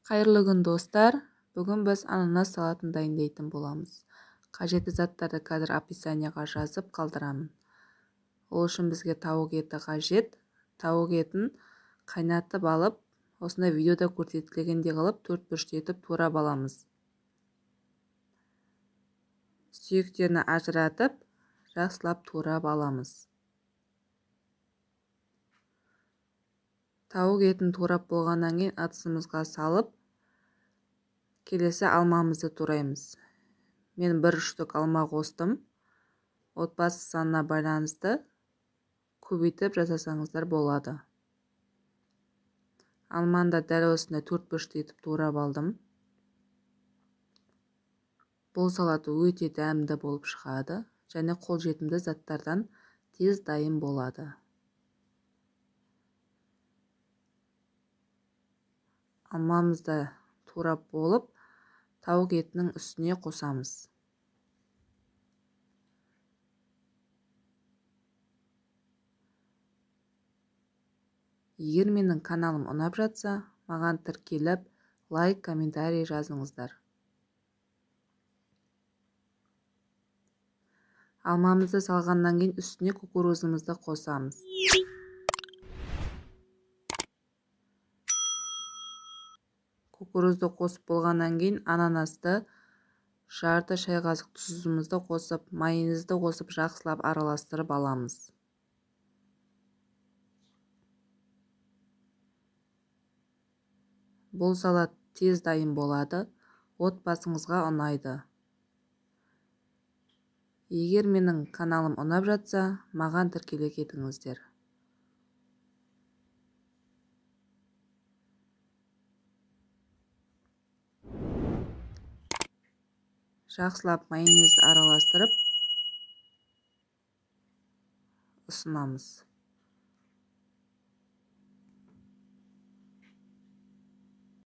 Қайырлы күн достар. Бүгін біз ананас салатын дайындайтын боламыз. Қажетті заттарды қазір описанияға жазып қалдырамын. Ол үшін бізге тауық еті қажет. Тауық етін қайнатып алып, осындай видеода көрсетілгендей қылып 4 етіп турап аламыз. Сүйектерін ажыратып, жақсылап турап аламыз. Тауық етін турап болғаннан кейін ыдысымызға салып, келесі алмамызды тураймыз. Мен 1 штук алма қостым. Отбасы санына байланысты көбейтіп жасасаңыздар болады. Алманы да дәл осындай 4 етіп турап алдым. Бұл салат өте дәмді болып шығады және қолжетімді заттардан тез дайын болады. Алмамызды турап болып, тауық етінің үстіне қосамыз. Егер менің каналым ұнап жатса, маған тіркеліп, лайк, комментарий жазыңыздар. Алмамызды салғаннан кейін үстіне кукурузымызды қосамыз. Кукурузды қосып болғаннан кейін ананасты, жарты шай қасық тұзымызды қосып, майонезді қосып жақсылап араластырып аламыз. Бұл салат тез дайын болады, отбасыңызға ұнайды. Егер менің каналым ұнап жатса, маған тіркеле кетіңіздер. Жақсылап майонезді араластырып ұсынамыз.